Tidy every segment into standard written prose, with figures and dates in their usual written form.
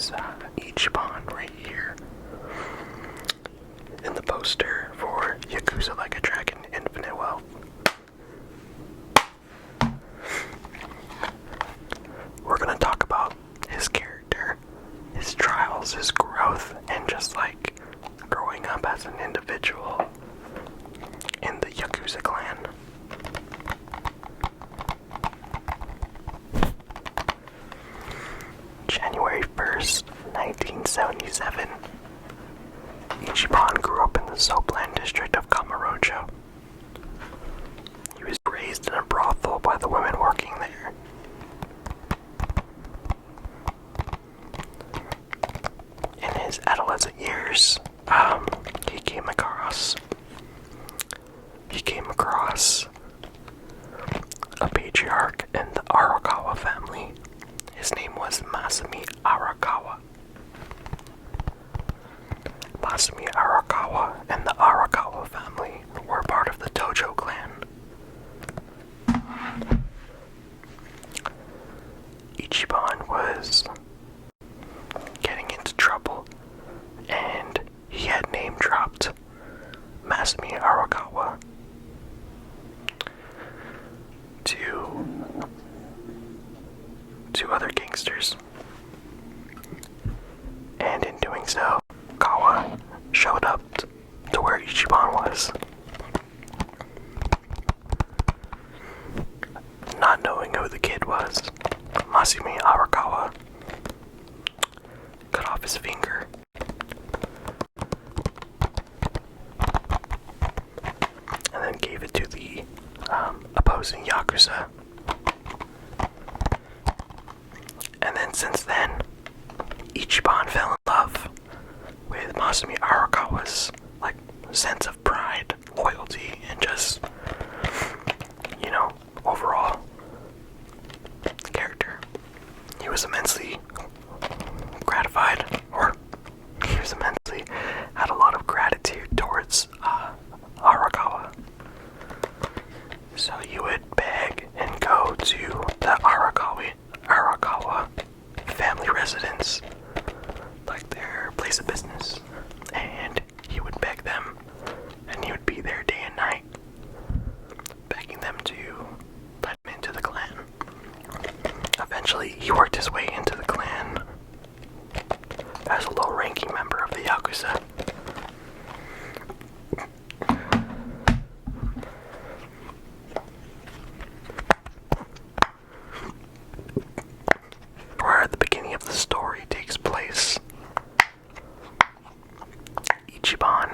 is Ichiban right here in the poster for Yakuza Like a Dragon Infinite Wealth. We're gonna talk about his character, his trials, his growth, and just like growing up as an individual in the Yakuza clan. January 1st, 1977. Ichiban grew up in the Soapland district of Kamurocho. He was raised in a brothel by the women working there. In his adolescent years, he came across a patriarch in the Arakawa family. His name was Masami Arakawa. Masami Arakawa and the Arakawa family were part of the Tojo clan. Ichiban was getting into trouble, and he had name-dropped Masami Arakawa to other gangsters. And in doing so, Kawa showed up to where Ichiban was. Not knowing who the kid was, Masami Arakawa cut off his finger and then gave it to the opposing Yakuza. And then since then, Ichiban fell in love with Masami Arakawa's sense of pride, loyalty, and just, overall character. He was immensely gratified, or he was immensely had a lot of gratitude towards Arakawa. So he would beg and go to the Arakawa family residence, like their place of business, and he would beg them, and he would be there day and night, begging them to let him into the clan. Eventually, he worked his way into the clan as a low-ranking member of the Yakuza. Where the beginning of the story takes place, Ichiban,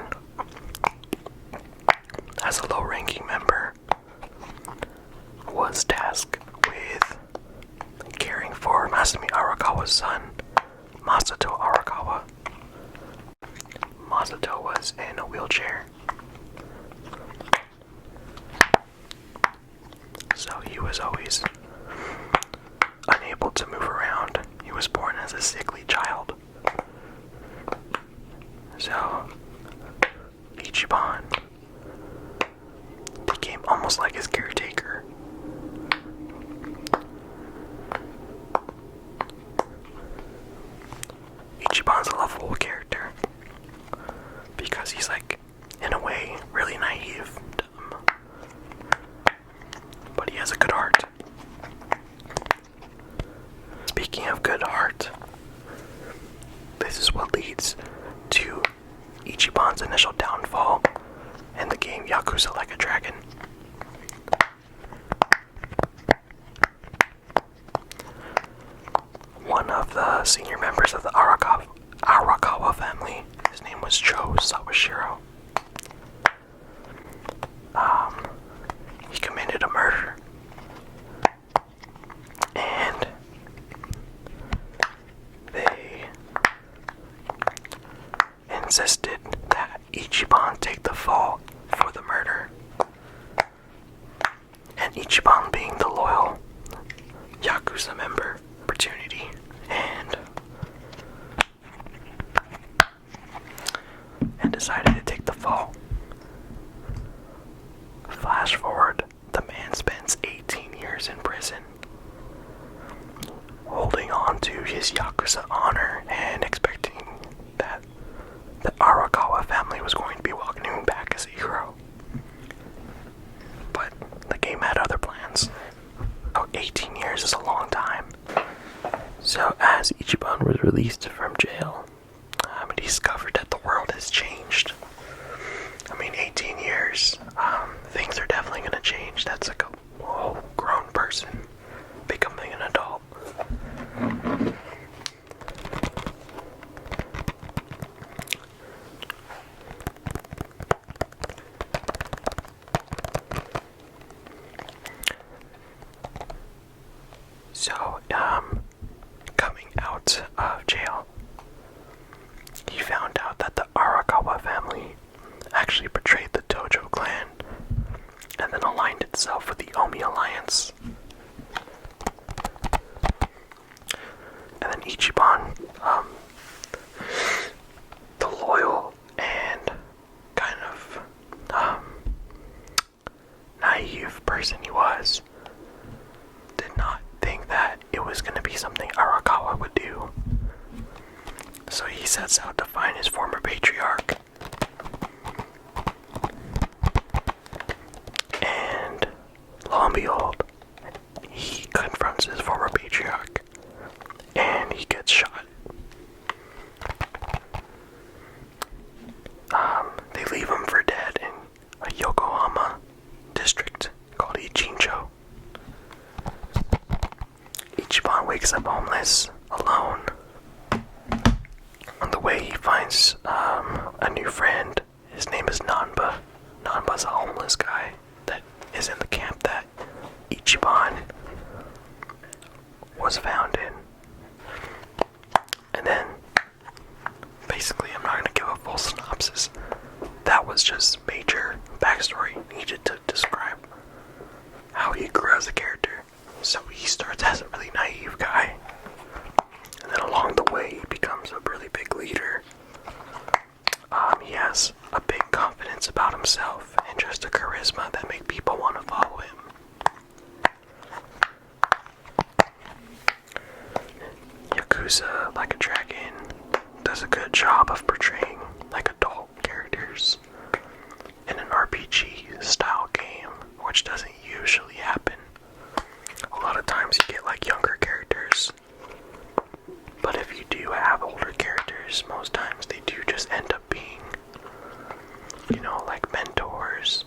as a low-ranking member, was tasked with caring for Masami Arakawa's son, Masato Arakawa. Masato was in a wheelchair, so he was always unable to move around. He was born as a sickly child. So Ichiban became almost like his caretaker. Ichiban's a lovable character because he's in a way, really naive, dumb, but he has a good heart. Speaking of good heart, this is what leads to Ichiban's initial downfall in the game Yakuza Like a Dragon. One of the senior members of the Arakawa family, his name was Cho Sawashiro. He committed a murder, and they insisted that Ichiban take the fall for the murder. And Ichiban, being the loyal Yakuza member, opportunity, and decided to take the fall. Flash forward, the man spends 18 years in prison, holding on to his Yakuza honor and is released from jail, and he discovered that the world has changed. I mean, 18 years, things are definitely going to change. That's like a whole grown person becoming an adult. So, coming out of jail, he found out that the Arakawa family actually betrayed the Tojo clan and then aligned itself with the Omi alliance. And then Ichiban, the loyal and kind of naive person he was, did not think that it was going to be something Arakawa would do. So he sets out to find his former patriarch. And lo and behold, he confronts his former patriarch and he gets shot. They leave him for dead in a Yokohama district called Ichincho. Ichiban wakes up homeless, alone. On the way, he finds a new friend. His name is Nanba. Nanba's a homeless guy that is in the camp that Ichiban was found in. And then, basically, I'm not going to give a full synopsis. That was just major backstory needed to describe how he grew as a character. So he starts as a really naive guy, and then along the way he becomes a really big leader. He has a big confidence about himself and just a charisma that make people want to follow him. Yakuza, like a dragon, does a good job of portraying like adult characters in an RPG style game, which doesn't usually happen. A lot of times you get like younger characters, but if you do have older characters, most times they do just end up being, like mentors.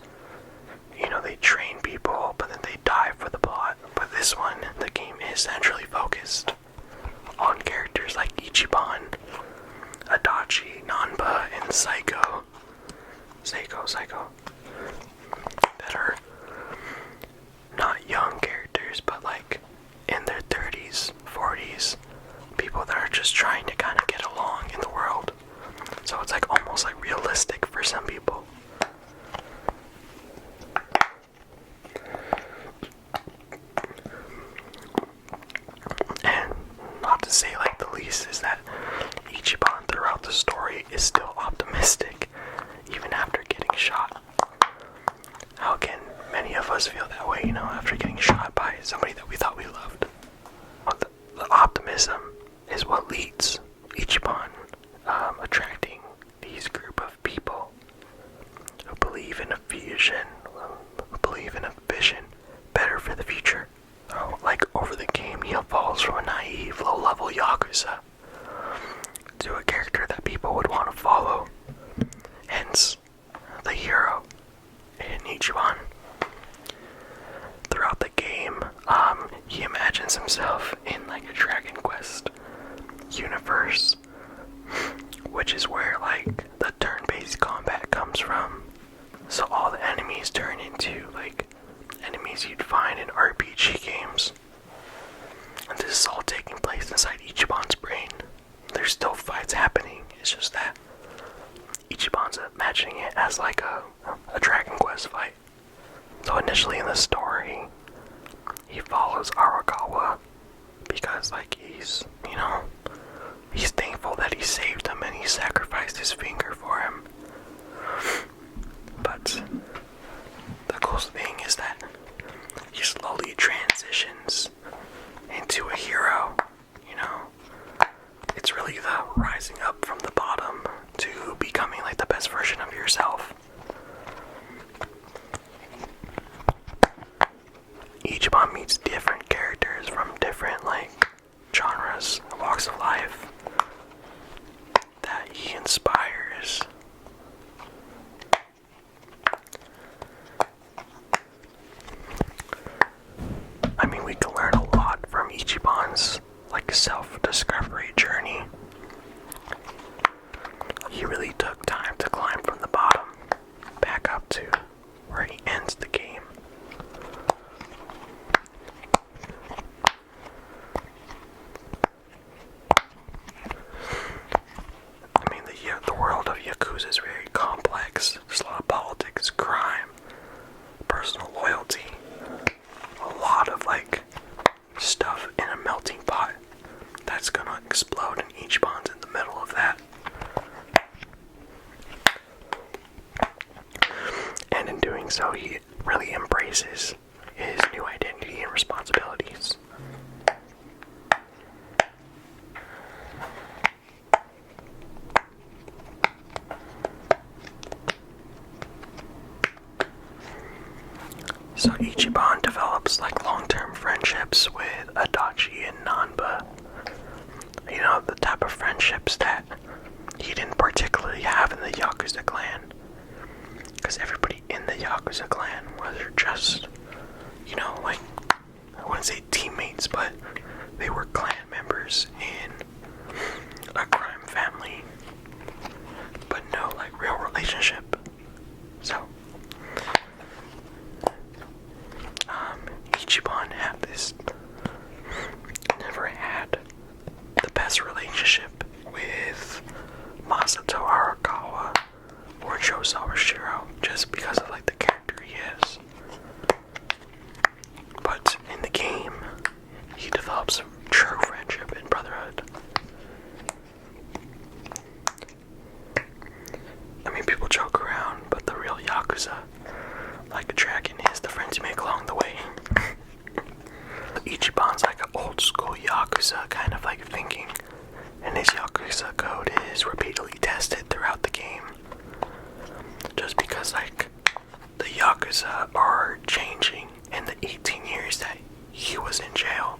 They train people, but then they die for the plot. But this one, the game is centrally focused on characters like Ichiban, Adachi, Nanba, and Seiko, that are not young characters, but like in their 30s, 40s, people that are just trying to kind of get along in the world. So it's like almost like realistic for some people. And not to say like the least is that Ichiban throughout the story is still optimistic, even after getting shot. How can many of us feel that way, after getting shot by somebody that we thought we loved? Well, the optimism is what leads Ichiban attracting these group of people who believe in a vision, better for the future. Like over the game, he evolves from a naive, low-level Yakuza to a character that people would want to follow. Hence, the hero in Ichiban. Throughout the game, he imagines himself in like a Dragon Quest universe, which is where like the turn-based combat comes from. So all the enemies turn into like enemies you'd find in RPG games. And this is all taking place inside Ichiban's brain. There's still fights happening, it's just that Ichiban's imagining it as like a Dragon Quest fight. So initially in the story, he follows Arakawa because like he's thankful that he saved him and he sacrificed his finger for him. But the cool thing is that he slowly transitions into a hero, It's really the rising up from the bottom to becoming like the best version of yourself. Ichiban meets different characters from different like genres, walks of life, Yakuza is very complex. There's a lot of politics, crime, personal loyalty, a lot of like stuff in a melting pot that's gonna explode, and Ichiban's in the middle of that. And in doing so, he really embraces his new identity and responsibilities. So Ichiban develops like long-term friendships with Adachi and Nanba. You know, the type of friendships that he didn't particularly have in the Yakuza clan. Because everybody in the Yakuza clan was just, you know, like, I wouldn't say teammates, but they were clan members in a crime family. But no, like, real relationship. So, Ichiban had this, never had the best relationship with Masato Arakawa or Joe Sawashiro, just because of like the character he is. But in the game, he develops true friendship and brotherhood. I mean, people joke around, but the real Yakuza, like a dragon, is the friends you make along the way. Ichiban's like an old school Yakuza kind of like thinking, and his Yakuza code is repeatedly tested throughout the game. Just because like the Yakuza are changing in the 18 years that he was in jail.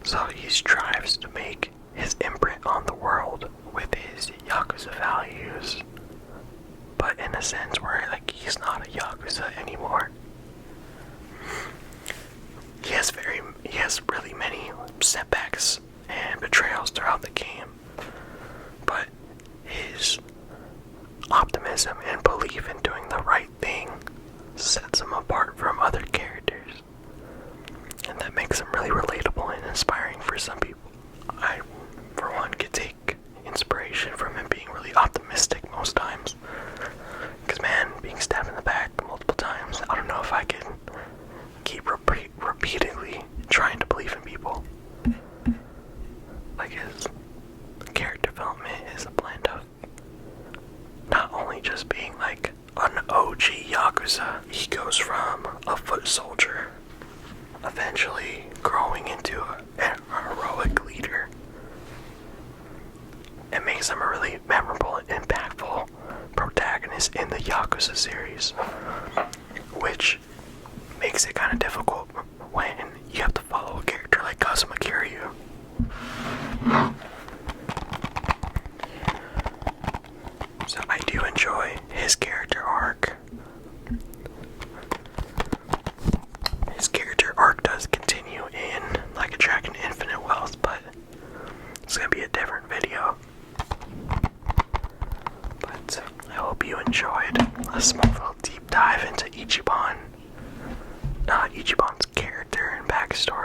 So he strives to make his imprint on the world with his Yakuza values, but in a sense where like he's not a Yakuza anymore. He has really many setbacks and betrayals throughout the game, but his optimism and belief in doing the right thing sets him apart from other characters, and that makes him really relatable and inspiring for some people. I, for one, could take inspiration from him being really optimistic most times, because man, being stabbed in the back multiple times, I don't know if I can keep repeatedly trying to believe in people. Like his character development is a blend of not only just being like an OG Yakuza, he goes from a foot soldier, eventually growing into a heroic leader. It makes him a really memorable and impactful protagonist in the Yakuza series, which makes it kind of difficult when you have to follow a character like Kazuma Kiryu. So I do enjoy his character arc. His character arc does continue in Like a Dragon Infinite Wealth, but it's gonna be a different video. But I hope you enjoyed a small little deep dive into Ichiban's character and backstory.